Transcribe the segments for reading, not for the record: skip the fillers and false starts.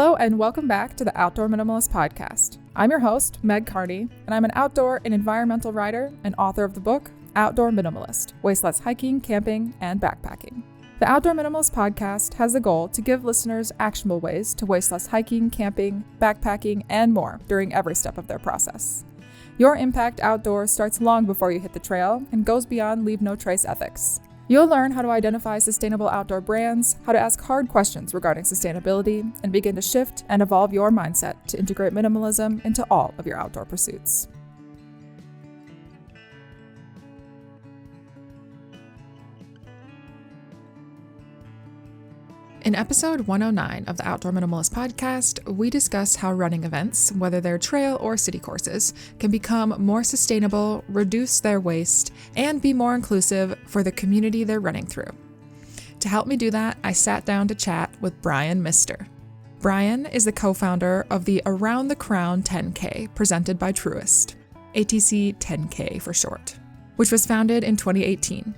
Hello and welcome back to the Outdoor Minimalist podcast. I'm your host, Meg Carney, and I'm an outdoor and environmental writer and author of the book, Outdoor Minimalist, Waste Less Hiking, Camping, and Backpacking. The Outdoor Minimalist podcast has the goal to give listeners actionable ways to waste less hiking, camping, backpacking, and more during every step of their process. Your impact outdoors starts long before you hit the trail and goes beyond leave no trace ethics. You'll learn how to identify sustainable outdoor brands, how to ask hard questions regarding sustainability, and begin to shift and evolve your mindset to integrate minimalism into all of your outdoor pursuits. In episode 109 of the Outdoor Minimalist podcast, we discuss how running events, whether they're trail or city courses, can become more sustainable, reduce their waste, and be more inclusive for the community they're running through. To help me do that, I sat down to chat with Brian Mister. Brian is the co-founder of the Around the Crown 10K presented by Truist, ATC 10K for short, which was founded in 2018.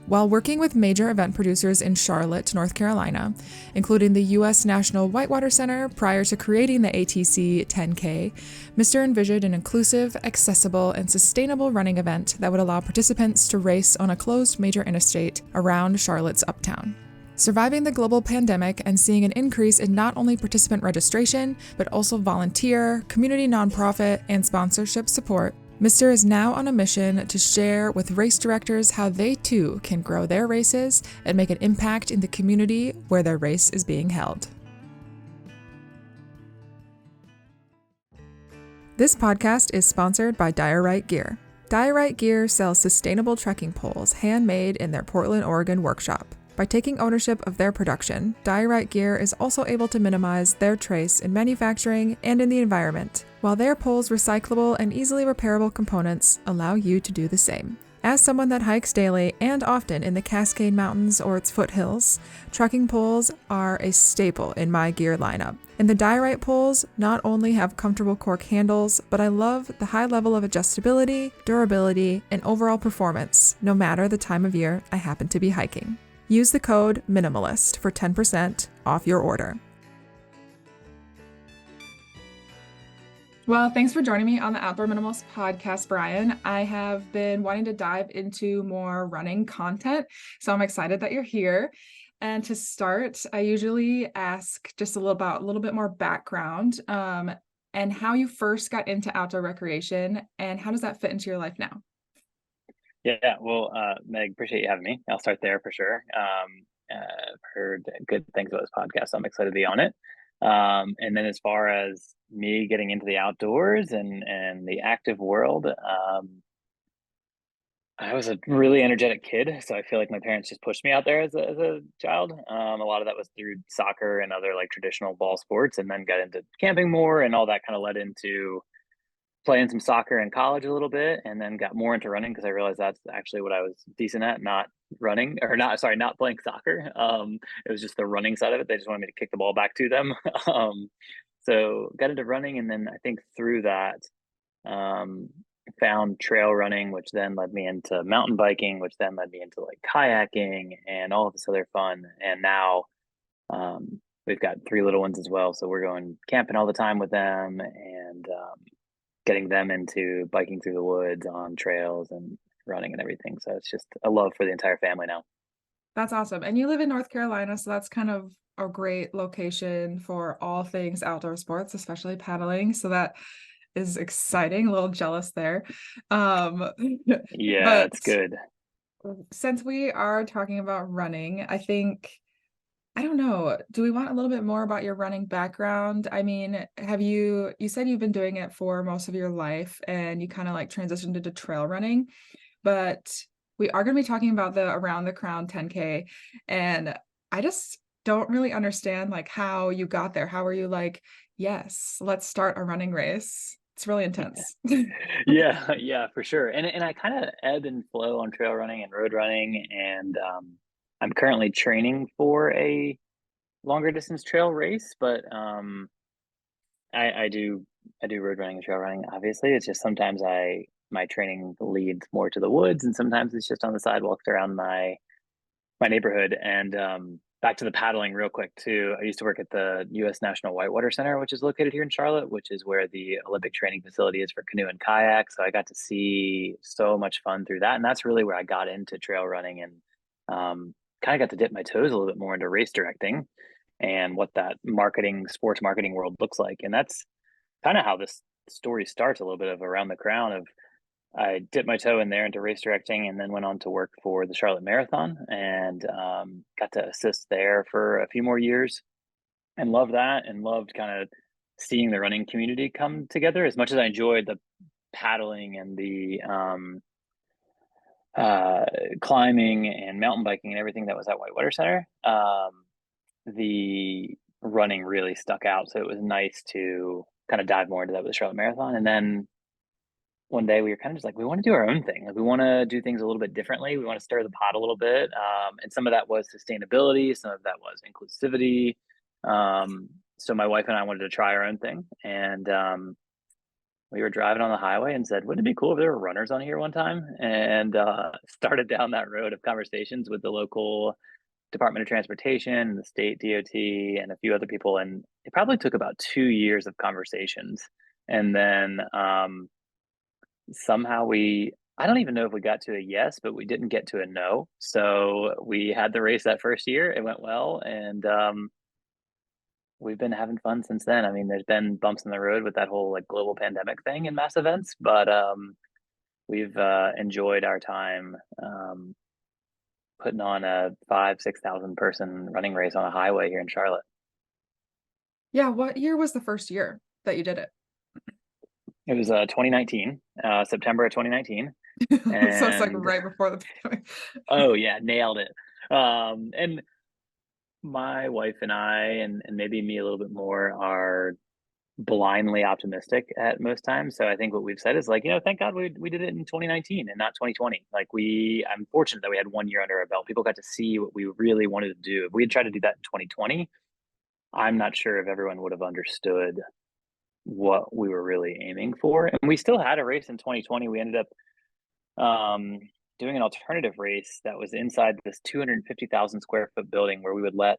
While working with major event producers in Charlotte, North Carolina, including the U.S. National Whitewater Center prior to creating the ATC 10K, Mr. envisioned an inclusive, accessible, and sustainable running event that would allow participants to race on a closed major interstate around Charlotte's uptown. Surviving the global pandemic and seeing an increase in not only participant registration, but also volunteer, community nonprofit, and sponsorship support, Mr. is now on a mission to share with race directors how they too can grow their races and make an impact in the community where their race is being held. This podcast is sponsored by Diorite Gear. Diorite Gear sells sustainable trekking poles handmade in their Portland, Oregon workshop. By taking ownership of their production, Diorite Gear is also able to minimize their trace in manufacturing and in the environment, while their poles' recyclable and easily repairable components allow you to do the same. As someone that hikes daily and often in the Cascade Mountains or its foothills, trekking poles are a staple in my gear lineup. And the Diorite poles not only have comfortable cork handles, but I love the high level of adjustability, durability, and overall performance, no matter the time of year I happen to be hiking. Use the code MINIMALIST for 10% off your order. Well, thanks for joining me on the Outdoor Minimalist podcast, Brian. I have been wanting to dive into more running content, so I'm excited that you're here. And to start, I usually ask just a little bit more background and how you first got into outdoor recreation and how does that fit into your life now? Yeah, well, Meg, appreciate you having me. I'll start there for sure. I've heard good things about this podcast, so I'm excited to be on it. And then as far as me getting into the outdoors and the active world, I was a really energetic kid, so I feel like my parents just pushed me out there as a child. A lot of that was through soccer and other like traditional ball sports, and then got into camping more, and all that kind of led into playing some soccer in college a little bit, and then got more into running because I realized that's actually what I was decent at, not not playing soccer. It was just the running side of it. They just wanted me to kick the ball back to them. So got into running, and then I think through that, found trail running, which then led me into mountain biking, which then led me into like kayaking and all of this other fun. And now, we've got 3 little ones as well, so we're going camping all the time with them, and getting them into biking through the woods on trails and running and everything. So it's just a love for the entire family now. That's awesome. And you live in North Carolina, so that's kind of a great location for all things outdoor sports, especially paddling. So that is exciting. A little jealous there. Yeah, But it's good. since we are talking about running, I think, I don't know, do we want a little bit more about your running background? I mean, you said you've been doing it for most of your life and you kind of like transitioned into trail running, but we are going to be talking about the Around the Crown 10K. And I just don't really understand like how you got there. How were you like, yes, let's start a running race? It's really intense. Yeah, for sure. And I kind of ebb and flow on trail running and road running, and I'm currently training for a longer distance trail race, but I do road running and trail running. Obviously, it's just sometimes my training leads more to the woods, and sometimes it's just on the sidewalks around my neighborhood. And back to the paddling real quick too. I used to work at the U.S. National Whitewater Center, which is located here in Charlotte, which is where the Olympic training facility is for canoe and kayak. So I got to see so much fun through that, and that's really where I got into trail running and kind of got to dip my toes a little bit more into race directing and what that sports marketing world looks like. And that's kind of how this story starts, a little bit of around the crown of I dipped my toe in there into race directing and then went on to work for the Charlotte Marathon and got to assist there for a few more years and loved that and loved kind of seeing the running community come together as much as I enjoyed the paddling and the climbing and mountain biking and everything that was at Whitewater Center. The running really stuck out. So it was nice to kind of dive more into that with the Charlotte Marathon. And then one day we were kind of just like, we want to do our own thing. Like we want to do things a little bit differently. We want to stir the pot a little bit. And some of that was sustainability. Some of that was inclusivity. So my wife and I wanted to try our own thing. And we were driving on the highway and said, wouldn't it be cool if there were runners on here one time? And started down that road of conversations with the local Department of Transportation, the state DOT, and a few other people. And it probably took about 2 years of conversations. And then somehow I don't even know if we got to a yes, but we didn't get to a no. So we had the race that first year. It went well. And we've been having fun since then. I mean, there's been bumps in the road with that whole like global pandemic thing and mass events, but we've enjoyed our time putting on a 5,000-6,000 person running race on a highway here in Charlotte. Yeah, what year was the first year that you did it? It was 2019, September of 2019. So it's like And right before the pandemic. oh yeah, nailed it. And my wife and I, and maybe me a little bit more, are blindly optimistic at most times. So I think what we've said is like, thank God we did it in 2019 and not 2020. Like I'm fortunate that we had 1 year under our belt. People got to see what we really wanted to do. If we had tried to do that in 2020, I'm not sure if everyone would have understood what we were really aiming for. And we still had a race in 2020. We ended up doing an alternative race that was inside this 250,000 square foot building where we would let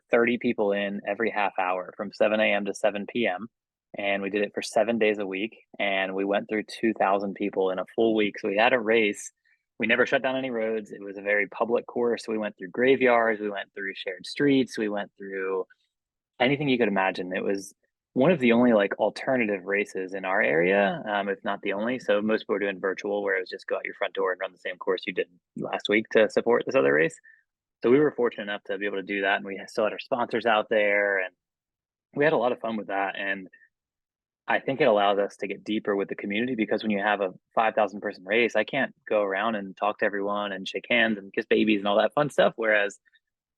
30 people in every half hour from 7 a.m. to 7 p.m. And we did it for 7 days a week. And we went through 2,000 people in a full week. So we had a race. We never shut down any roads. It was a very public course. We went through graveyards. We went through shared streets. We went through anything you could imagine. It was one of the only like alternative races in our area, if not the only. So most people were doing virtual, where it was just go out your front door and run the same course you did last week to support this other race. So we were fortunate enough to be able to do that, and we still had our sponsors out there, and we had a lot of fun with that. And I think it allows us to get deeper with the community, because when you have a 5,000 person race, I can't go around and talk to everyone and shake hands and kiss babies and all that fun stuff. Whereas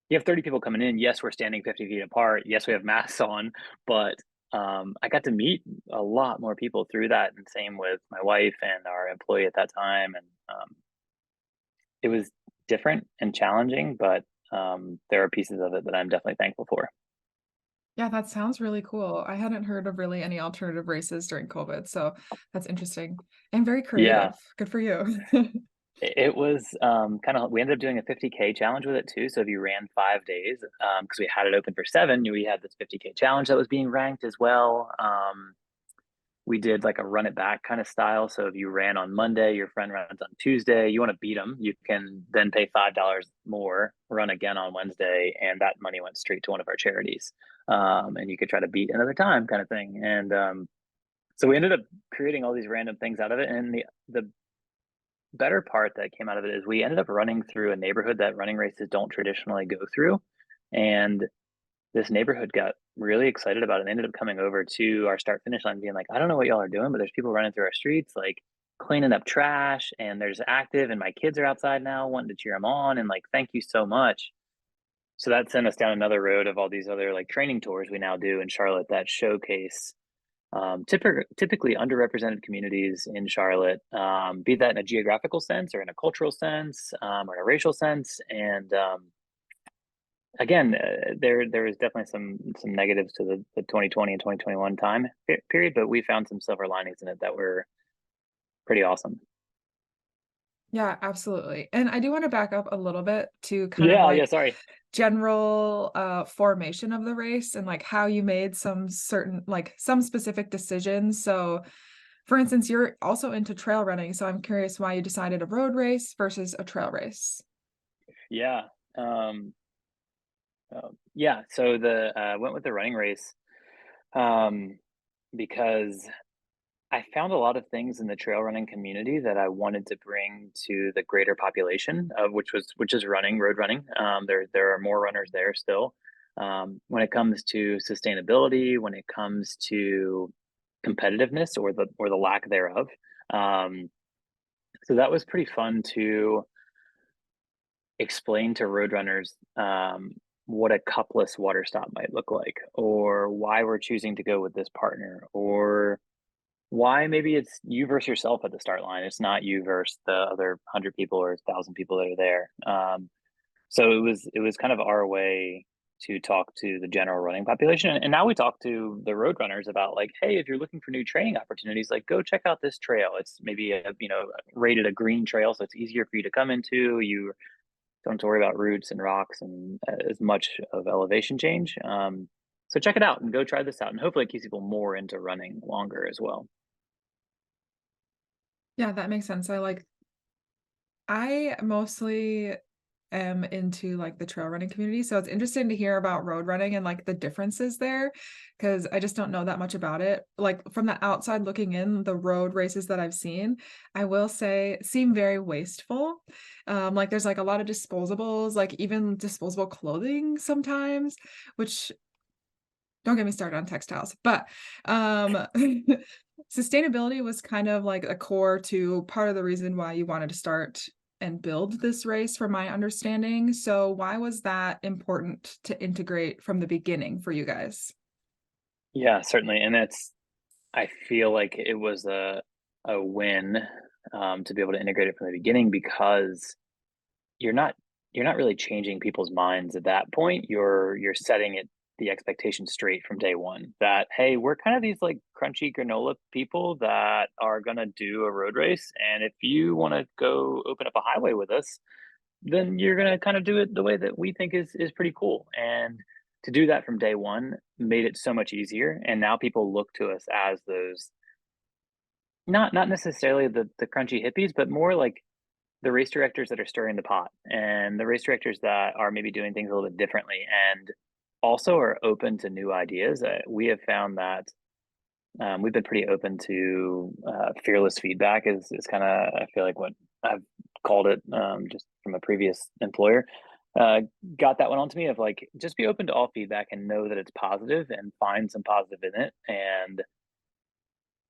you have 30 people coming in. Yes, we're standing 50 feet apart. Yes, we have masks on, but I got to meet a lot more people through that. And same with my wife and our employee at that time. And it was different and challenging, but there are pieces of it that I'm definitely thankful for. Yeah, that sounds really cool. I hadn't heard of really any alternative races during COVID, so that's interesting and very Yeah, creative. Good for you. it was kind of, we ended up doing a 50K challenge with it too. So if you ran 5 days, because we had it open for 7, we had this 50K challenge that was being ranked as well. We did like a run it back kind of style. So if you ran on Monday, your friend runs on Tuesday, you want to beat them, you can then pay $5 more, run again on Wednesday, and that money went straight to one of our charities. And you could try to beat another time kind of thing. And so we ended up creating all these random things out of it. And the better part that came out of it is we ended up running through a neighborhood that running races don't traditionally go through. And this neighborhood got really excited about it and ended up coming over to our start finish line being like, I don't know what y'all are doing, but there's people running through our streets, like cleaning up trash, and there's active, and my kids are outside now wanting to cheer them on, and like, thank you so much. So that sent us down another road of all these other like training tours we now do in Charlotte that showcase typically underrepresented communities in Charlotte, be that in a geographical sense or in a cultural sense, or in a racial sense. And again, there is definitely some negatives to the 2020 and 2021 time period, but we found some silver linings in it that were pretty awesome. Yeah, absolutely. And I do want to back up a little bit to kind of Yeah, yeah, like sorry. general formation of the race and like how you made some certain like some specific decisions. So for instance, you're also into trail running, so I'm curious why you decided a road race versus a trail race. Yeah. Um, yeah, so the went with the running race um, because I found a lot of things in the trail running community that I wanted to bring to the greater population, which is running, road running. There are more runners there still. When it comes to sustainability, when it comes to competitiveness or the lack thereof. Um, so that was pretty fun to explain to road runners what a cupless water stop might look like, or why we're choosing to go with this partner, or why maybe it's you versus yourself at the start line. It's not you versus the other 100 people or 1,000 people that are there. So it was kind of our way to talk to the general running population, and now we talk to the road runners about like, hey, if you're looking for new training opportunities, like go check out this trail. It's maybe rated a green trail, so it's easier for you to come into. You don't have to worry about roots and rocks and as much of elevation change. So check it out and go try this out, and hopefully it keeps people more into running longer as well. Yeah, that makes sense. I mostly am into like the trail running community. So it's interesting to hear about road running and like the differences there because I just don't know that much about it. Like from the outside looking in, the road races that I've seen, I will say seem very wasteful. Like there's like a lot of disposables, like even disposable clothing sometimes, which don't get me started on textiles, but sustainability was kind of like a core to part of the reason why you wanted to start and build this race, from my understanding. So, why was that important to integrate from the beginning for you guys? Yeah, certainly, and I feel like it was a win to be able to integrate it from the beginning because you're not you're not really changing people's minds at that point. You're setting it the expectation straight from day one that hey, we're kind of these like crunchy granola people that are gonna do a road race, and if you want to go open up a highway with us, then you're gonna kind of do it the way that we think is pretty cool. And to do that from day one made it so much easier. And now people look to us as those not necessarily the crunchy hippies, but more like the race directors that are stirring the pot and the race directors that are maybe doing things a little bit differently and also are open to new ideas. We have found that we've been pretty open to fearless feedback is kind of I feel like what I've called it just from a previous employer. Uh, got that one onto me of like just be open to all feedback and know that it's positive and find some positive in it and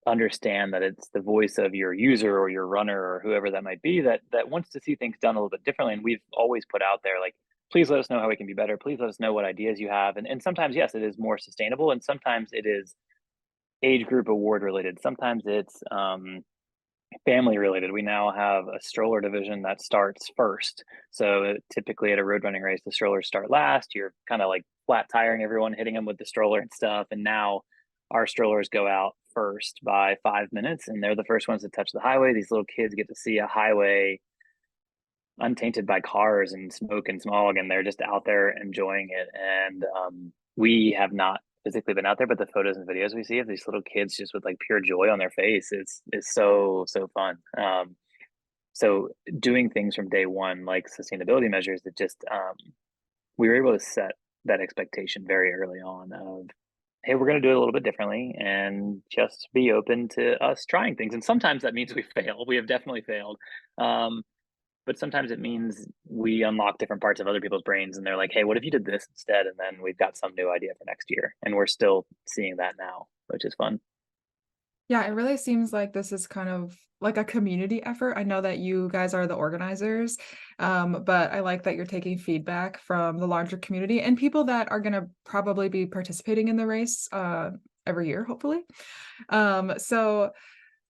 understand that it's the voice of your user or your runner or whoever that might be that wants to see things done a little bit differently. And we've always put out there like, please let us know how we can be better. Please let us know what ideas you have. And sometimes yes, it is more sustainable, and sometimes it is age group award related. Sometimes it's family related. We now have a stroller division that starts first. So typically at a road running race, the strollers start last. You're kind of like flat tiring everyone, hitting them with the stroller and stuff. And now our strollers go out first by 5 minutes, and they're the first ones to touch the highway. These little kids get to see a highway untainted by cars and smoke and smog, and they're just out there enjoying it. And we have not physically been out there, but the photos and videos we see of these little kids just with like pure joy on their face is so fun. So doing things from day one, like sustainability measures, that just we were able to set that expectation very early on of hey, we're going to do it a little bit differently and just be open to us trying things. And sometimes that means we fail. We have definitely failed. Um, but sometimes it means we unlock different parts of other people's brains and they're like, hey, what if you did this instead? And then we've got some new idea for next year. And we're still seeing that now, which is fun. Yeah, it really seems like this is kind of like a community effort. I know that you guys are the organizers, but I like that you're taking feedback from the larger community and people that are going to probably be participating in the race every year, hopefully. So,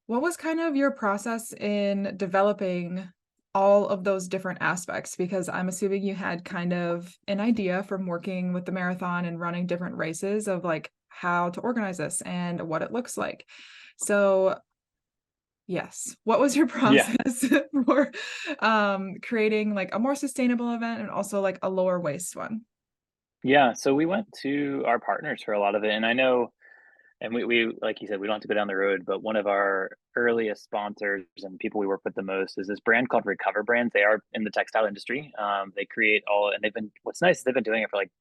what was kind of your process in developing all of those different aspects? Because I'm assuming you had kind of an idea from working with the marathon and running different races of like how to organize this and what it looks like. So, Yes. What was your Yeah. process for creating like a more sustainable event and also like a lower waste one? Yeah. So we went to our partners for a lot of it. And I know, and we like you said, we don't have to go down the road, but one of our earliest sponsors and people we work with the most is this brand called Recover Brands. They are in the textile industry. They create all, and what's nice is they've been doing it for like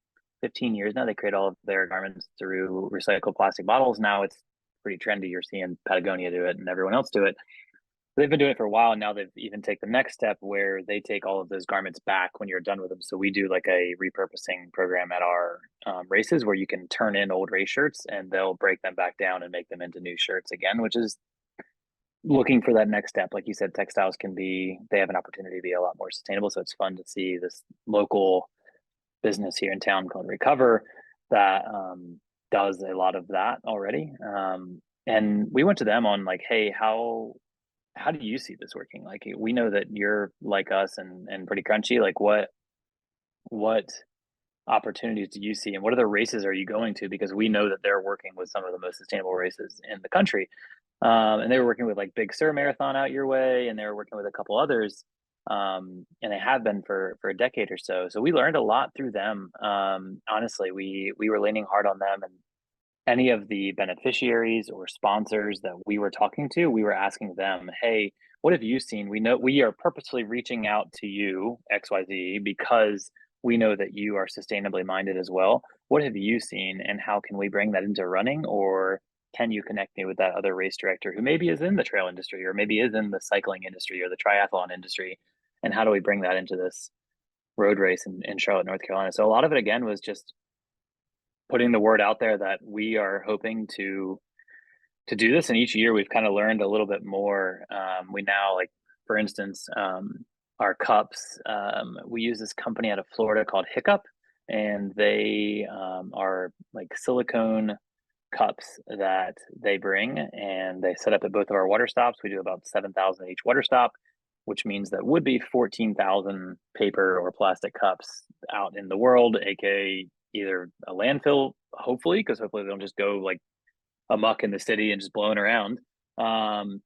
15 years now. They create all of their garments through recycled plastic bottles. Now it's pretty trendy. You're seeing Patagonia do it and everyone else do it. They've been doing it for a while, and now they've even taken the next step where they take all of those garments back when you're done with them. So we do like a repurposing program at our races where you can turn in old race shirts and they'll break them back down and make them into new shirts again, which is looking for that next step. Like you said, textiles they have an opportunity to be a lot more sustainable. So it's fun to see this local business here in town called Recover that does a lot of that already. And we went to them on like, hey, how do you see this working? Like we know that you're like us and pretty crunchy. Like what opportunities do you see and what other races are you going to? Because we know that they're working with some of the most sustainable races in the country. And they were working with like Big Sur Marathon out your way, and they were working with a couple others. And they have been for a decade or so. So we learned a lot through them. Honestly, we were leaning hard on them, and any of the beneficiaries or sponsors that we were talking to, we were asking them, hey, what have you seen? We know we are purposely reaching out to you, XYZ, because we know that you are sustainably minded as well. What have you seen, and how can we bring that into running? Or can you connect me with that other race director who maybe is in the trail industry or maybe is in the cycling industry or the triathlon industry? And how do we bring that into this road race in Charlotte, North Carolina? So a lot of it, again, was just putting the word out there that we are hoping to do this. And each year we've kind of learned a little bit more. We now, like, for instance, our cups, we use this company out of Florida called Hiccup, and they are like silicone cups that they bring and they set up at both of our water stops. We do about 7,000 at each water stop, which means that would be 14,000 paper or plastic cups out in the world, aka either a landfill, hopefully, because hopefully they don't just go like amuck in the city and just blowing around. Um,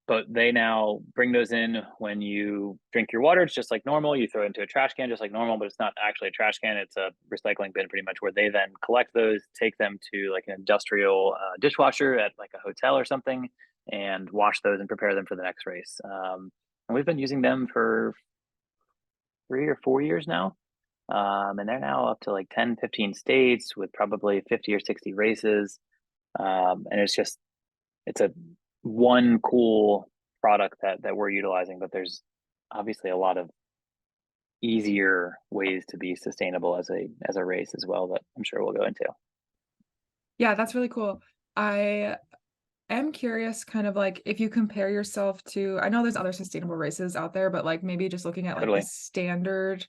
but they now bring those in when you drink your water. It's just like normal. You throw it into a trash can just like normal, but it's not actually a trash can. It's a recycling bin pretty much, where they then collect those, take them to like an industrial dishwasher at like a hotel or something, and wash those and prepare them for the next race. And we've been using them for 3 or 4 years now. And they're now up to like 10, 15 states with probably 50 or 60 races. And it's a one cool product that we're utilizing, but there's obviously a lot of easier ways to be sustainable as a race as well that I'm sure we'll go into. Yeah, that's really cool. I am curious kind of like if you compare yourself to, I know there's other sustainable races out there, but like maybe just looking at like the Totally. standard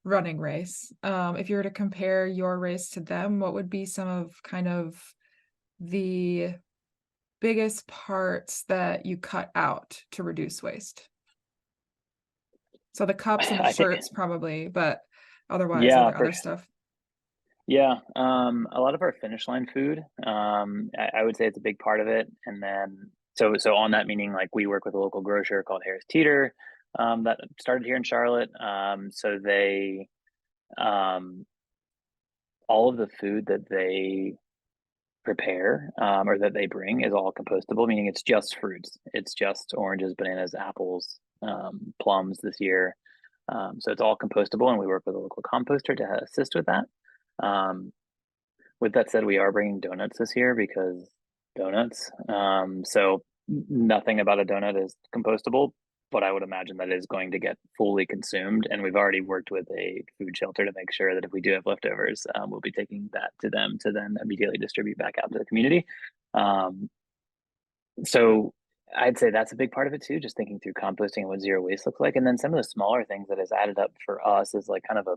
running race. If you were to compare your race to them, what would be some of kind of the biggest parts that you cut out to reduce waste? So the cups and the I think, shirts probably, but otherwise, are yeah, there for other stuff? yeah, a lot of our finish line food, I would say it's a big part of it. And then so on that, meaning like we work with a local grocer called Harris Teeter, that started here in Charlotte. So they um, all of the food that they prepare or that they bring is all compostable, meaning it's just fruits. It's just oranges, bananas, apples, plums this year. So it's all compostable, and we work with a local composter to assist with that. Um, with that said, we are bringing donuts this year because donuts. So nothing about a donut is compostable, but I would imagine that is going to get fully consumed. And we've already worked with a food shelter to make sure that if we do have leftovers, we'll be taking that to them to then immediately distribute back out to the community. Um, so I'd say that's a big part of it too, just thinking through composting and what zero waste looks like. And then some of the smaller things that has added up for us is like kind of a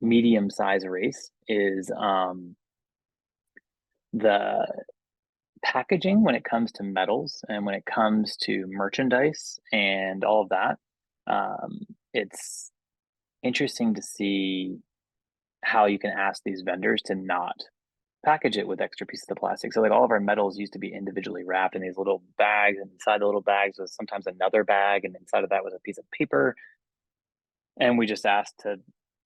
medium size race is the packaging when it comes to metals and when it comes to merchandise and all of that. It's interesting to see how you can ask these vendors to not package it with extra pieces of plastic. So like all of our metals used to be individually wrapped in these little bags, and inside the little bags was sometimes another bag, and inside of that was a piece of paper. And we just asked to,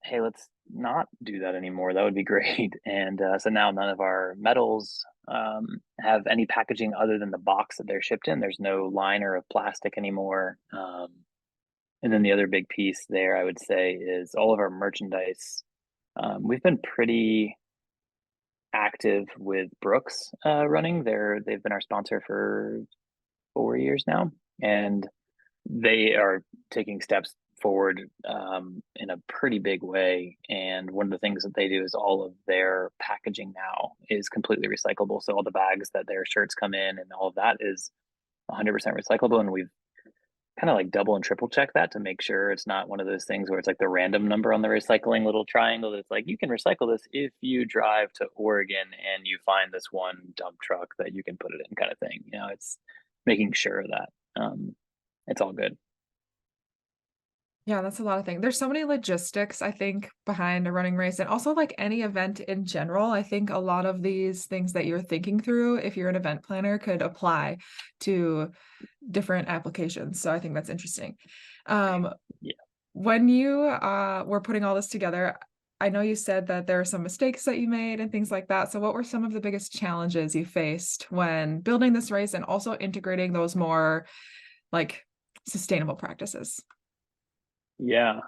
hey, let's not do that anymore. That would be great. And so now none of our metals have any packaging other than the box that they're shipped in. There's no liner of plastic anymore. And then the other big piece there, I would say, is all of our merchandise. We've been pretty active with Brooks running. They've been our sponsor for 4 years now, and they are taking steps forward in a pretty big way. And one of the things that they do is all of their packaging now is completely recyclable. So all the bags that their shirts come in and all of that is 100% recyclable. And we've kind of like double and triple check that to make sure it's not one of those things where it's like the random number on the recycling little triangle that's like, you can recycle this if you drive to Oregon and you find this one dump truck that you can put it in, kind of thing. You know, it's making sure that it's all good. Yeah, that's a lot of things. There's so many logistics, I think, behind a running race, and also like any event in general. I think a lot of these things that you're thinking through, if you're an event planner, could apply to different applications. So I think that's interesting. Yeah. When you were putting all this together, I know you said that there are some mistakes that you made and things like that. So what were some of the biggest challenges you faced when building this race and also integrating those more like sustainable practices? Yeah.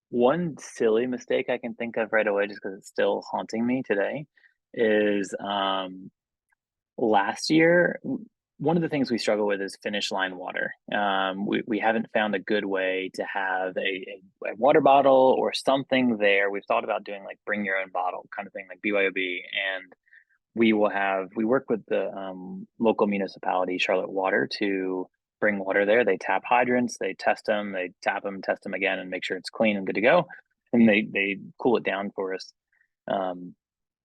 One silly mistake I can think of right away, just because it's still haunting me today, is last year. One of the things we struggle with is finish line water. We haven't found a good way to have a water bottle or something there. We've thought about doing like bring your own bottle kind of thing, like BYOB, and we work with the local municipality, Charlotte Water, to bring water there. They tap hydrants, they test them, they tap them, test them again, and make sure it's clean and good to go. And they cool it down for us. Um,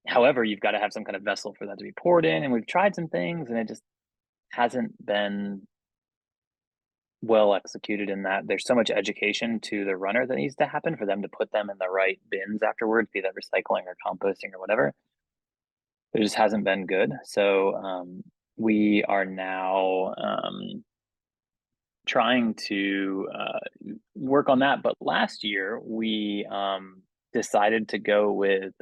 However, you've got to have some kind of vessel for that to be poured in. And we've tried some things, and it just hasn't been well executed in that there's so much education to the runner that needs to happen for them to put them in the right bins afterwards, be that recycling or composting or whatever. It just hasn't been good. So we are now trying to work on that. But last year we decided to go with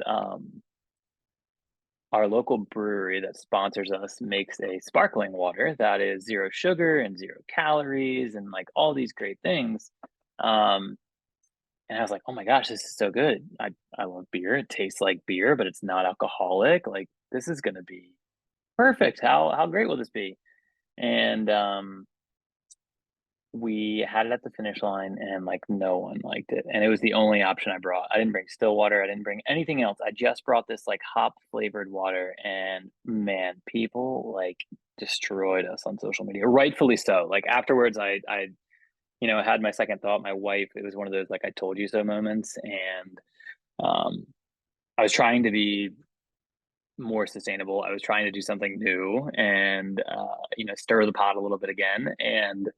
our local brewery that sponsors us makes a sparkling water that is 0 sugar and 0 calories and like all these great things. And I was like, oh my gosh, this is so good. I love beer. It tastes like beer, but it's not alcoholic. Like this is gonna be perfect. How great will this be? And we had it at the finish line, and like no one liked it. And it was the only option I brought. I didn't bring still water. I didn't bring anything else. I just brought this like hop flavored water, and man, people like destroyed us on social media, rightfully so. Like afterwards, I had my second thought. My wife, it was one of those like I told you so moments, and I was trying to be more sustainable. I was trying to do something new and stir the pot a little bit again. And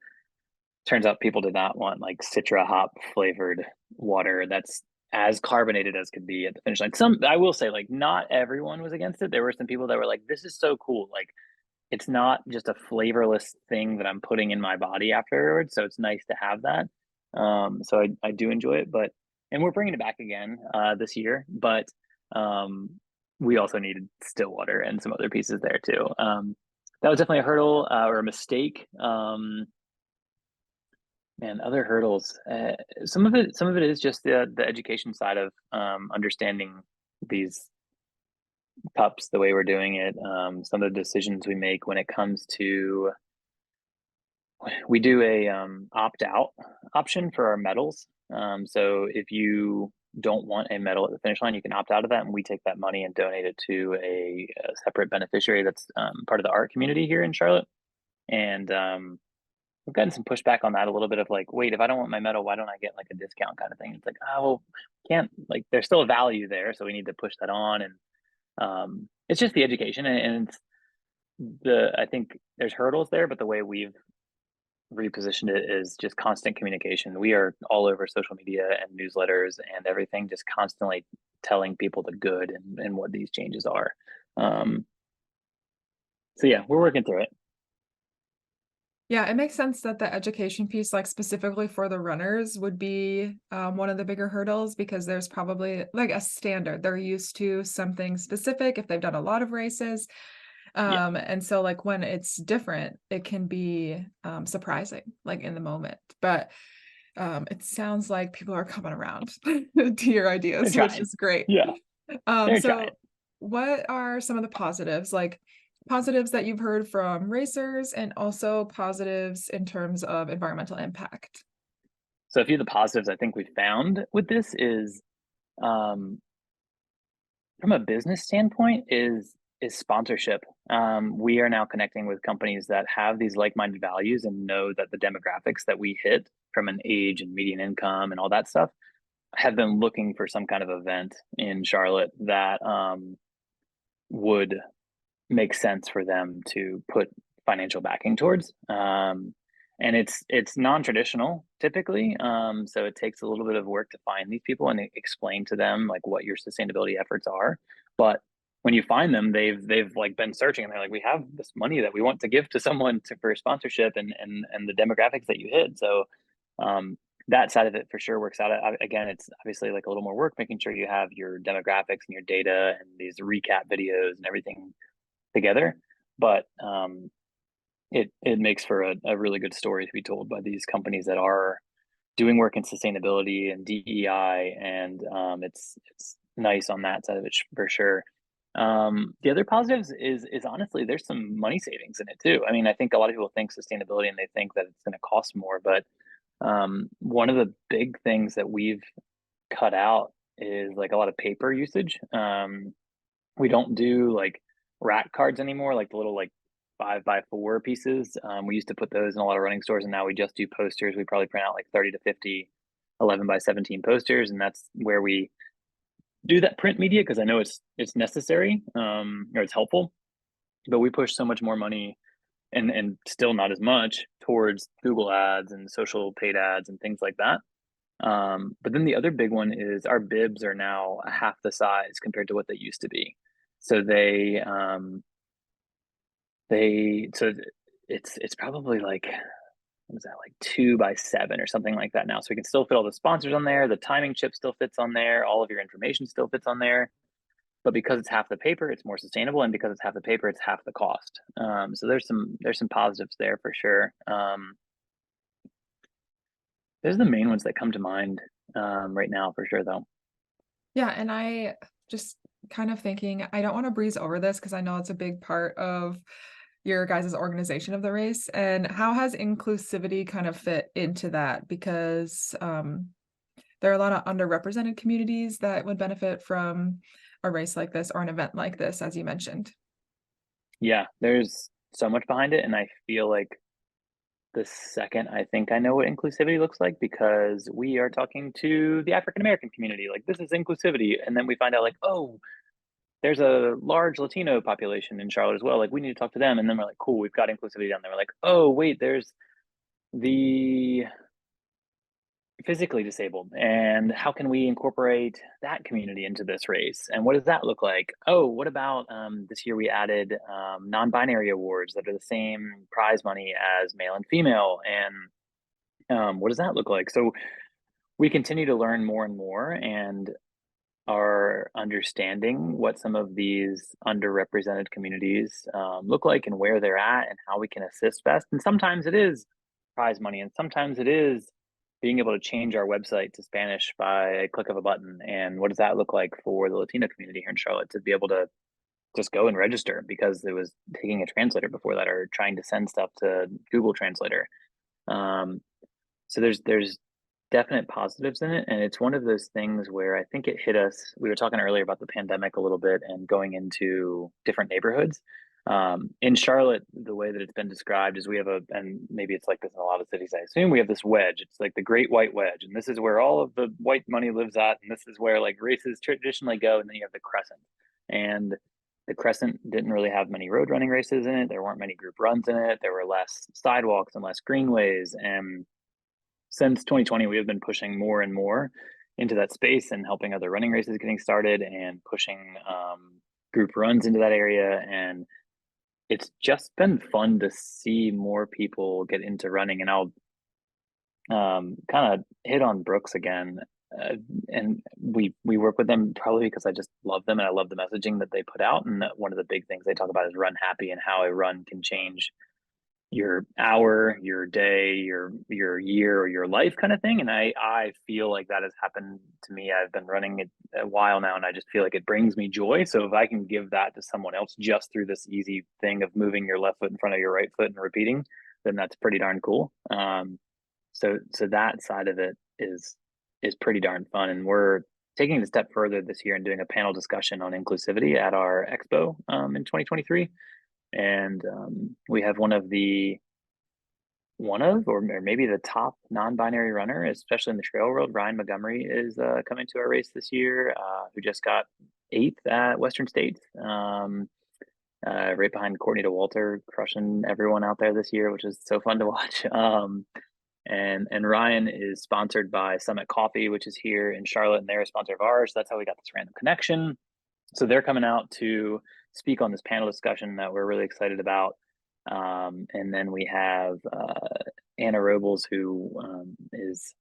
turns out people did not want like citra hop flavored water that's as carbonated as could be at the finish line. Some, I will say, like not everyone was against it. There were some people that were like, this is so cool. Like it's not just a flavorless thing that I'm putting in my body afterwards. So it's nice to have that. So I do enjoy it, and we're bringing it back again this year, but we also needed still water and some other pieces there too. That was definitely a hurdle or a mistake. Man, other hurdles. Some of it is just the education side of understanding these pups the way we're doing it. Some of the decisions we make when it comes to we do a opt out option for our medals. So if you don't want a medal at the finish line, you can opt out of that, and we take that money and donate it to a separate beneficiary that's part of the art community here in Charlotte. And we've gotten some pushback on that a little bit of like, wait, if I don't want my medal, why don't I get like a discount kind of thing? It's like, oh, well, can't, like, there's still a value there, so we need to push that on. And it's just the education, and it's I think there's hurdles there, but the way we've repositioned it as just constant communication. We are all over social media and newsletters and everything, just constantly telling people the good and what these changes are. Um, so yeah, we're working through it. Yeah, it makes sense that the education piece, like specifically for the runners, would be one of the bigger hurdles because there's probably like a standard. They're used to something specific if they've done a lot of races. Yeah, And so like when it's different, it can be surprising, like in the moment. But it sounds like people are coming around to your they're ideas, which trying. is great. Yeah, they're trying. So what are some of the positives, like positives that you've heard from racers and also positives in terms of environmental impact? So a few of the positives I think we found with this is um, from a business standpoint is sponsorship. We are now connecting with companies that have these like-minded values and know that the demographics that we hit from an age and median income and all that stuff have been looking for some kind of event in Charlotte that would make sense for them to put financial backing towards. And it's non-traditional typically, so it takes a little bit of work to find these people and explain to them like what your sustainability efforts are. But when you find them, they've like been searching and they're like, we have this money that we want to give to someone for sponsorship and the demographics that you hit. So um, that side of it for sure works out. Again, it's obviously like a little more work making sure you have your demographics and your data and these recap videos and everything together. But it makes for a really good story to be told by these companies that are doing work in sustainability and DEI, and it's nice on that side of it for sure. The other positives is honestly there's some money savings in it too. I mean, I think a lot of people think sustainability and they think that it's going to cost more, but one of the big things that we've cut out is like a lot of paper usage. We don't do like rack cards anymore, like the little like 5x4 pieces. We used to put those in a lot of running stores, and now we just do posters. We probably print out like 30 to 50 11x17 posters, and that's where we do that print media because I know it's necessary, or it's helpful. But we push so much more money and still not as much towards Google ads and social paid ads and things like that. But then the other big one is our bibs are now half the size compared to what they used to be. So so it's probably like what is that, like 2x7 or something like that now. So we can still fit all the sponsors on there, the timing chip still fits on there, all of your information still fits on there. But because it's half the paper, it's more sustainable, and because it's half the paper, it's half the cost. So there's some positives there for sure. Those are the main ones that come to mind right now for sure, though. Yeah, and I just kind of thinking, I don't want to breeze over this because I know it's a big part of your guys' organization of the race. And how has inclusivity kind of fit into that? Because there are a lot of underrepresented communities that would benefit from a race like this or an event like this, as you mentioned. Yeah, there's so much behind it, and I feel like the second I think I know what inclusivity looks like because we are talking to the African American community, like this is inclusivity, and then we find out like, oh, there's a large Latino population in Charlotte as well. Like we need to talk to them, and then we're like, cool, we've got inclusivity down there. We're like, oh wait, there's the physically disabled, and how can we incorporate that community into this race, and what does that look like? Oh, what about this year we added non-binary awards that are the same prize money as male and female, and what does that look like? So we continue to learn more and more and are understanding what some of these underrepresented communities look like and where they're at and how we can assist best. And sometimes it is prize money, and sometimes it is being able to change our website to Spanish by a click of a button. And what does that look like for the Latino community here in Charlotte to be able to just go and register because it was taking a translator before that or trying to send stuff to Google Translator. Um, so there's definite positives in it, and it's one of those things where I think it hit us. We were talking earlier about the pandemic a little bit and going into different neighborhoods. In Charlotte, the way that it's been described is we have and maybe it's like this in a lot of cities, I assume, we have this wedge. It's like the Great White Wedge, and this is where all of the white money lives at, and this is where like races traditionally go, and then you have the crescent. And the Crescent didn't really have many road running races in it. There weren't many group runs in it. There were less sidewalks and less greenways. And since 2020, we have been pushing more and more into that space and helping other running races getting started and pushing group runs into that area. And it's just been fun to see more people get into running. And I'll kind of hit on Brooks again. And we work with them probably because I just love them and I love the messaging that they put out. And one of the big things they talk about is run happy and how a run can change your hour, your day, your year, or your life kind of thing. And I feel like that has happened to me. I've been running it a while now, and I just feel like it brings me joy. So if I can give that to someone else just through this easy thing of moving your left foot in front of your right foot and repeating, then that's pretty darn cool. So that side of it is pretty darn fun. And we're taking it a step further this year and doing a panel discussion on inclusivity at our expo in 2023. And we have one of or maybe the top non-binary runner, especially in the trail world. Ryan Montgomery is coming to our race this year, who just got 8th at Western States, right behind Courtney DeWalter, crushing everyone out there this year, which is so fun to watch. And Ryan is sponsored by Summit Coffee, which is here in Charlotte, and they're a sponsor of ours. So that's how we got this random connection. So they're coming out to speak on this panel discussion that we're really excited about. And then we have Anna Robles, who is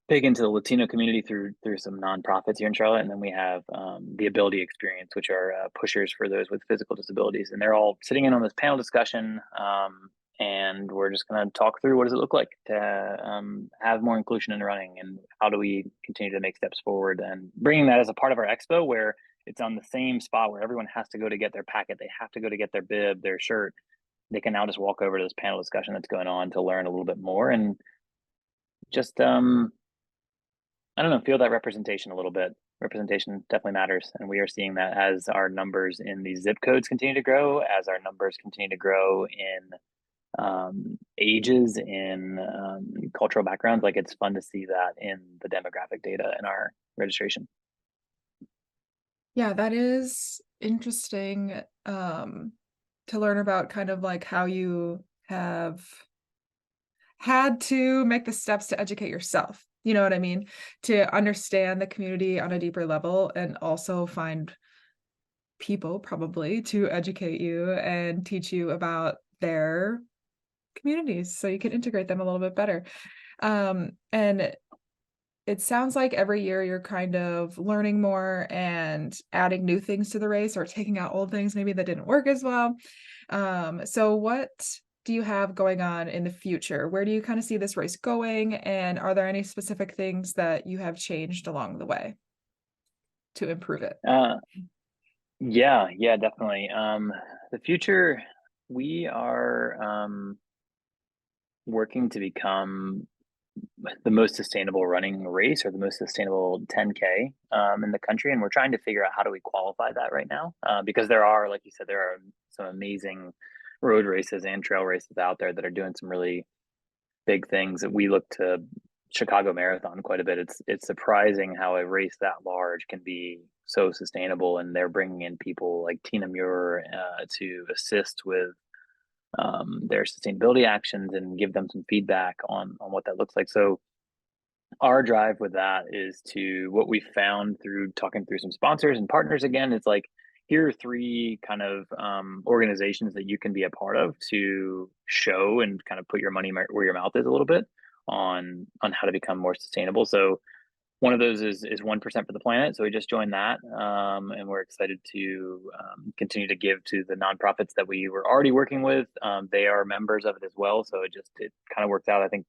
big into the Latino community through some nonprofits here in Charlotte. And then we have the Ability Experience, which are pushers for those with physical disabilities. And they're all sitting in on this panel discussion. And we're just going to talk through what does it look like to have more inclusion in running, and how do we continue to make steps forward, and bringing that as a part of our expo where it's on the same spot where everyone has to go to get their packet. They have to go to get their bib, their shirt. They can now just walk over to this panel discussion that's going on to learn a little bit more and just, I don't know, feel that representation a little bit. Representation definitely matters. And we are seeing that as our numbers in these zip codes continue to grow, as our numbers continue to grow in ages, in cultural backgrounds. Like, it's fun to see that in the demographic data in our registration. Yeah, that is interesting to learn about, kind of like how you have had to make the steps to educate yourself. You know what I mean? To understand the community on a deeper level, and also find people probably to educate you and teach you about their communities so you can integrate them a little bit better. And it sounds like every year you're kind of learning more and adding new things to the race, or taking out old things maybe that didn't work as well. So what do you have going on in the future? Where do you kind of see this race going? And are there any specific things that you have changed along the way to improve it? Yeah, definitely. The future, we are working to become the most sustainable running race, or the most sustainable 10K in the country. And we're trying to figure out how do we qualify that right now, because there are, like you said, there are some amazing road races and trail races out there that are doing some really big things. That we look to Chicago Marathon quite a bit. It's surprising how a race that large can be so sustainable, and they're bringing in people like Tina Muir to assist with their sustainability actions and give them some feedback on what that looks like. So our drive with that is to, what we found through talking through some sponsors and partners again, it's like, here are 3 kind of organizations that you can be a part of to show and kind of put your money where your mouth is a little bit on how to become more sustainable. So one of those is 1% for the planet. So we just joined that, and we're excited to continue to give to the nonprofits that we were already working with. They are members of it as well, so it kind of worked out. I think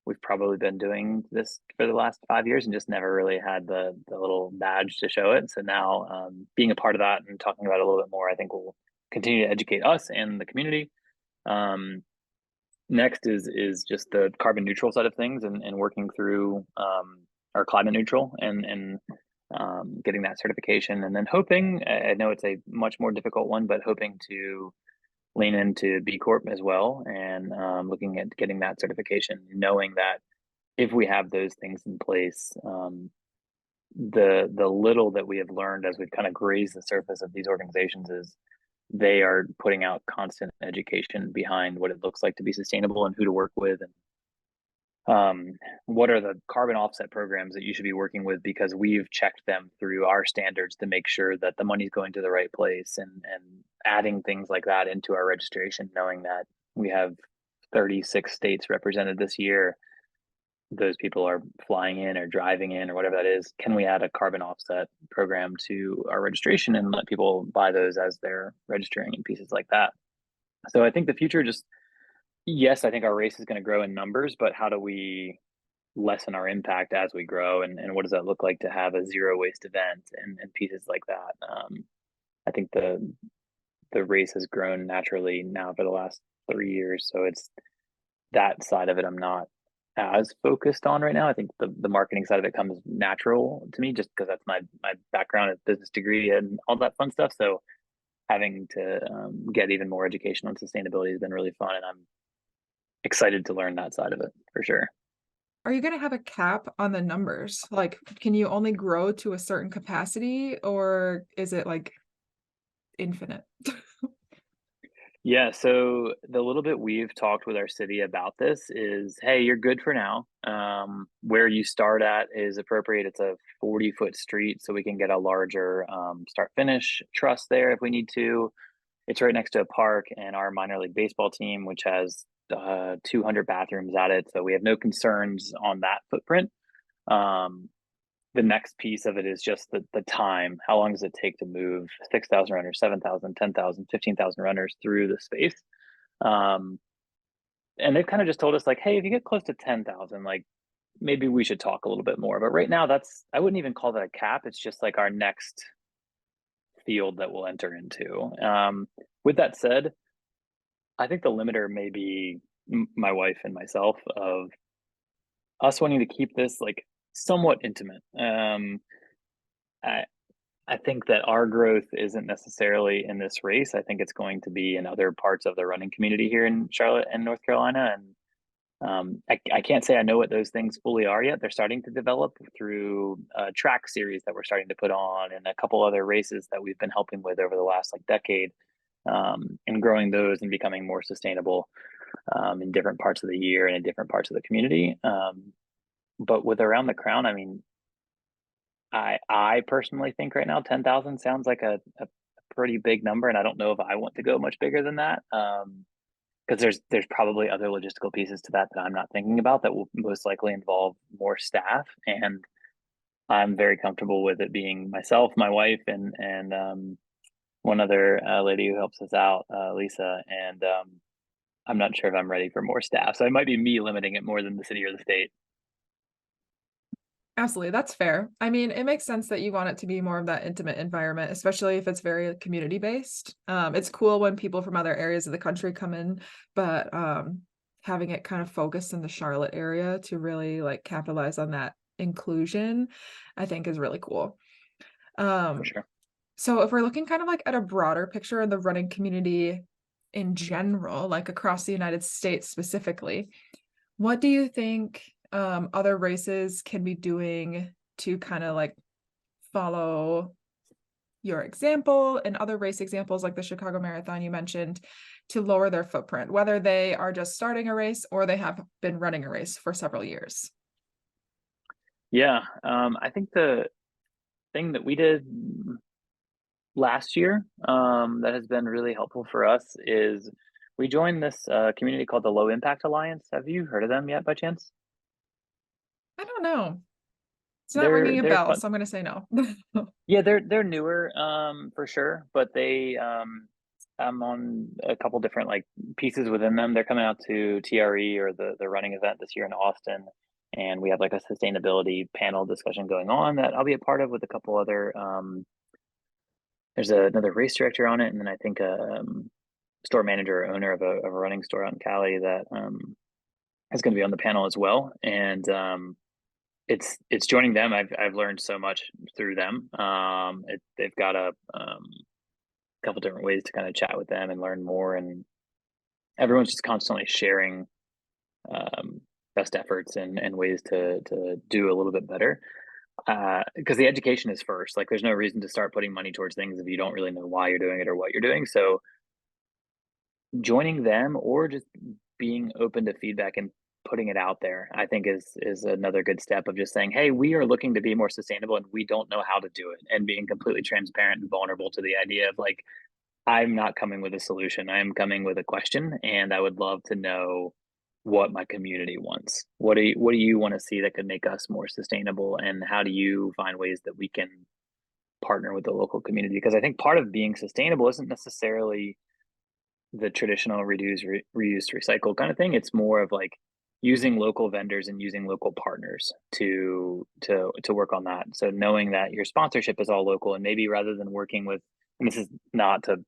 we've probably been doing this for the last 5 years and just never really had the little badge to show it. So now, being a part of that and talking about it a little bit more, I think will continue to educate us and the community. Next is just the carbon neutral side of things, and working through our climate neutral and getting that certification, and then hoping, I know it's a much more difficult one, but hoping to lean into B Corp as well, and looking at getting that certification, knowing that if we have those things in place, the little that we have learned as we've kind of grazed the surface of these organizations is they are putting out constant education behind what it looks like to be sustainable and who to work with, and what are the carbon offset programs that you should be working with, because we've checked them through our standards to make sure that the money's going to the right place, and adding things like that into our registration, knowing that we have 36 states represented this year. Those people are flying in or driving in or whatever that is. Can we add a carbon offset program to our registration and let people buy those as they're registering and pieces like that? So I think the future just, yes, I think our race is going to grow in numbers, but how do we lessen our impact as we grow? And what does that look like to have a zero waste event and pieces like that? I think the race has grown naturally now for the last 3 years. So it's that side of it I'm not as focused on right now. I think the marketing side of it comes natural to me just because that's my background as business degree and all that fun stuff. So having to get even more education on sustainability has been really fun, and I'm excited to learn that side of it for sure. Are you going to have a cap on the numbers? Like, can you only grow to a certain capacity, or is it like infinite? Yeah, so the little bit we've talked with our city about this is, hey, you're good for now. Where you start at is appropriate. It's a 40-foot street, so we can get a larger start finish truss there if we need to. It's right next to a park, and our minor league baseball team, which has 200 bathrooms at it, so we have no concerns on that footprint. Um, the next piece of it is just the time. How long does it take to move 6,000 runners, 7,000, 10,000, 15,000 runners through the space? Um, and they've kind of just told us like, hey, if you get close to 10,000, like maybe we should talk a little bit more. But right now, I wouldn't even call that a cap. It's just like our next field that we'll enter into. With that said, I think the limiter may be my wife and myself, of us wanting to keep this like somewhat intimate. I, I think that our growth isn't necessarily in this race. I think it's going to be in other parts of the running community here in Charlotte and North Carolina. And I can't say I know what those things fully are yet. They're starting to develop through a track series that we're starting to put on, and a couple other races that we've been helping with over the last like decade, and growing those and becoming more sustainable in different parts of the year and in different parts of the community. But with Around the Crown, I mean, I personally think right now 10,000 sounds like a pretty big number, and I don't know if I want to go much bigger than that. Because there's probably other logistical pieces to that I'm not thinking about that will most likely involve more staff, and I'm very comfortable with it being myself, my wife, and one other lady who helps us out, Lisa, and I'm not sure if I'm ready for more staff, so it might be me limiting it more than the city or the state. Absolutely, that's fair. I mean, it makes sense that you want it to be more of that intimate environment, especially if it's very community based. It's cool when people from other areas of the country come in, but having it kind of focused in the Charlotte area to really like capitalize on that inclusion, I think is really cool. For Um, sure. so if we're looking kind of like at a broader picture of the running community in general, like across the United States specifically, what do you think other races can be doing to kind of like follow your example and other race examples like the Chicago Marathon you mentioned to lower their footprint, whether they are just starting a race or they have been running a race for several years? Yeah, I think the thing that we did last year that has been really helpful for us is we joined this community called the Low Impact Alliance. Have you heard of them yet by chance? I don't know. It's not They're ringing a they're bell, fun. so I'm going to say no. Yeah, they're newer for sure, but they I'm on a couple different like pieces within them. They're coming out to TRE, or the running event this year in Austin, and we have like a sustainability panel discussion going on that I'll be a part of with a couple other there's another race director on it, and then I think a store manager or owner of a running store out in Cali that is going to be on the panel as well. And it's joining them. I've learned so much through them. They've got a couple different ways to kind of chat with them and learn more, and everyone's just constantly sharing um, best efforts and ways to do a little bit better. because the education is first. Like, there's no reason to start putting money towards things if you don't really know why you're doing it or what you're doing. So joining them or just being open to feedback and putting it out there, I think is another good step of just saying, hey, we are looking to be more sustainable and we don't know how to do it, and being completely transparent and vulnerable to the idea of like, I'm not coming with a solution. I'm coming with a question, and I would love to know what my community wants. What do you want to see that could make us more sustainable, and how do you find ways that we can partner with the local community? Because I think part of being sustainable isn't necessarily the traditional reduce, reuse, recycle kind of thing. It's more of like using local vendors and using local partners to work on that. So knowing that your sponsorship is all local, and maybe rather than working with, and this is not to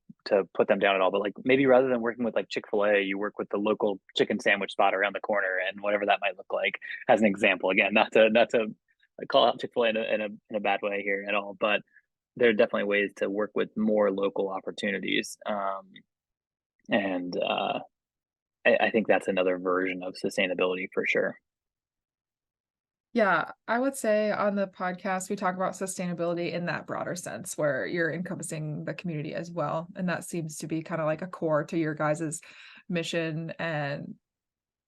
put them down at all, but like maybe rather than working with like Chick-fil-A, you work with the local chicken sandwich spot around the corner, and whatever that might look like, as an example. Again, not to call out Chick-fil-A in a bad way here at all, but there are definitely ways to work with more local opportunities. And I think that's another version of sustainability for sure. Yeah, I would say on the podcast, we talk about sustainability in that broader sense where you're encompassing the community as well. And that seems to be kind of like a core to your guys's mission and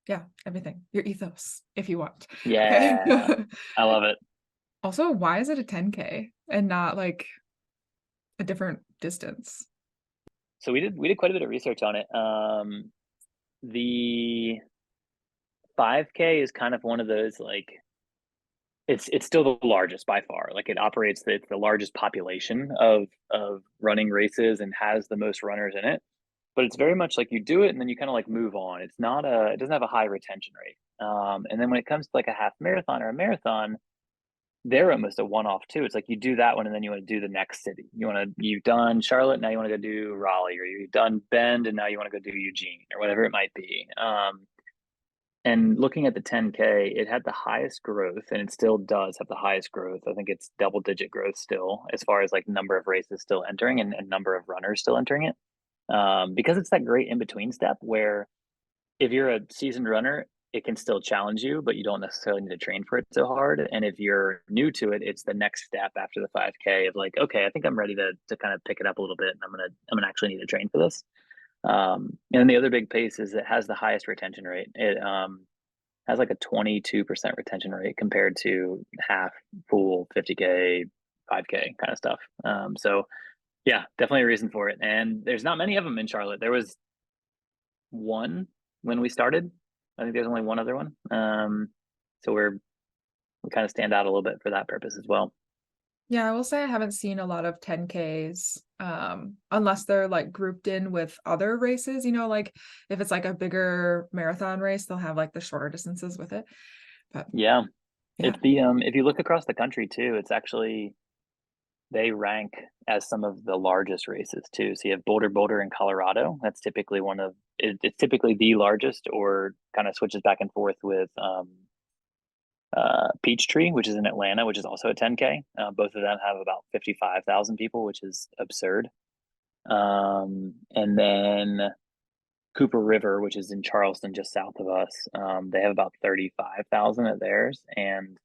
yeah, everything, your ethos, if you want. Okay. Yeah, I love it. Also, why is it a 10K and not like a different distance? So we did quite a bit of research on it. The 5K is kind of one of those, like, it's still the largest by far. Like, it's the largest population of running races and has the most runners in it. But it's very much like you do it and then you kind of like move on. It doesn't have a high retention rate. And then when it comes to like a half marathon or a marathon, they're almost a one-off too. It's like you do that one and then you want to do the next city. You've done Charlotte, now you want to go do Raleigh, or you've done Bend and now you want to go do Eugene, or whatever it might be. And looking at the 10K, it had the highest growth, and it still does have the highest growth. I think it's double-digit growth still, as far as like number of races still entering, and number of runners still entering it. Because it's that great in-between step where if you're a seasoned runner, it can still challenge you, but you don't necessarily need to train for it so hard. And if you're new to it, it's the next step after the 5K of like, okay, I think I'm ready to kind of pick it up a little bit, and I'm gonna actually need to train for this. And the other big pace is it has the highest retention rate. It has like a 22% retention rate compared to half, full, 50K, 5K kind of stuff. So yeah, definitely a reason for it. And there's not many of them in Charlotte. There was one when we started. I think there's only one other one. So we kind of stand out a little bit for that purpose as well. Yeah, I will say I haven't seen a lot of 10Ks, unless they're like grouped in with other races, like if it's like a bigger marathon race, they'll have like the shorter distances with it. But Yeah. yeah. If you look across the country too, it's actually, they rank as some of the largest races too. So you have Boulder in Colorado. That's typically it's typically the largest, or kind of switches back and forth with Peachtree, which is in Atlanta, which is also a 10K. Both of them have about 55,000 people, which is absurd. And then Cooper River, which is in Charleston, just south of us, they have about 35,000 at theirs. And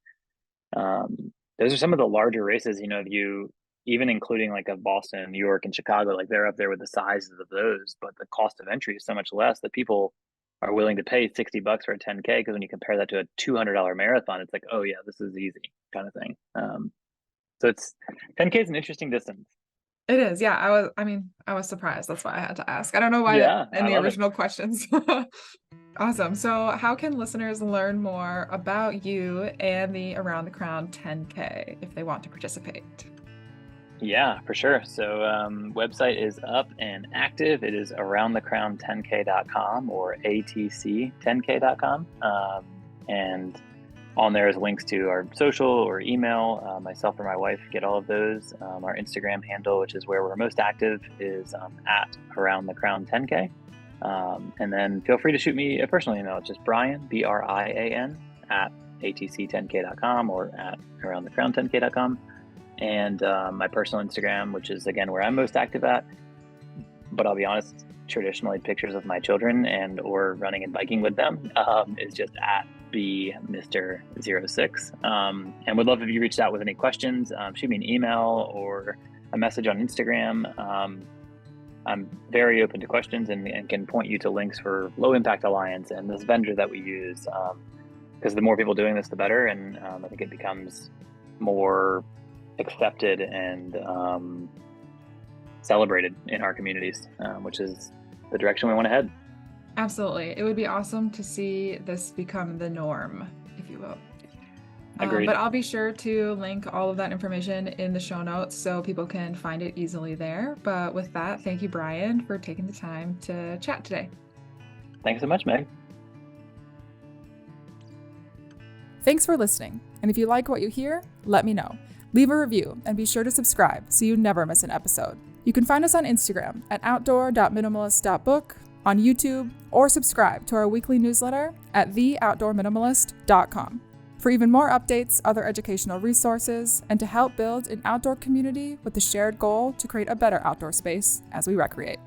those are some of the larger races. If you, even including like a Boston, New York, and Chicago, like they're up there with the sizes of those, but the cost of entry is so much less that people are willing to pay $60 for a 10K. Because when you compare that to a $200 marathon, it's like, oh yeah, this is easy kind of thing. So 10K is an interesting distance. It is. Yeah, I was surprised. That's why I had to ask. I don't know why Yeah, in I the love it. original questions. Awesome. So, how can listeners learn more about you and the Around the Crown 10K if they want to participate? Yeah, for sure. So website is up and active. It is aroundthecrown10k.com or atc10k.com. And on there is links to our social or email. Myself or my wife get all of those. Our Instagram handle, which is where we're most active, is at aroundthecrown10k. And then feel free to shoot me a personal email. It's just Brian, Brian, at atc10k.com or at aroundthecrown10k.com. And my personal Instagram, which is, again, where I'm most active at. But I'll be honest, traditionally pictures of my children and or running and biking with them, is just at be Mr. 06. And would love if you reached out with any questions. Shoot me an email or a message on Instagram. I'm very open to questions and can point you to links for Low Impact Alliance and this vendor that we use, because the more people doing this, the better. And I think it becomes more accepted and celebrated in our communities, which is the direction we want to head. Absolutely. It would be awesome to see this become the norm, if you will. Agreed. But I'll be sure to link all of that information in the show notes so people can find it easily there. But with that, thank you, Brian, for taking the time to chat today. Thanks so much, Meg. Thanks for listening. And if you like what you hear, let me know. Leave a review and be sure to subscribe so you never miss an episode. You can find us on Instagram at outdoor.minimalist.book, on YouTube, or subscribe to our weekly newsletter at theoutdoorminimalist.com. For even more updates, other educational resources, and to help build an outdoor community with the shared goal to create a better outdoor space as we recreate.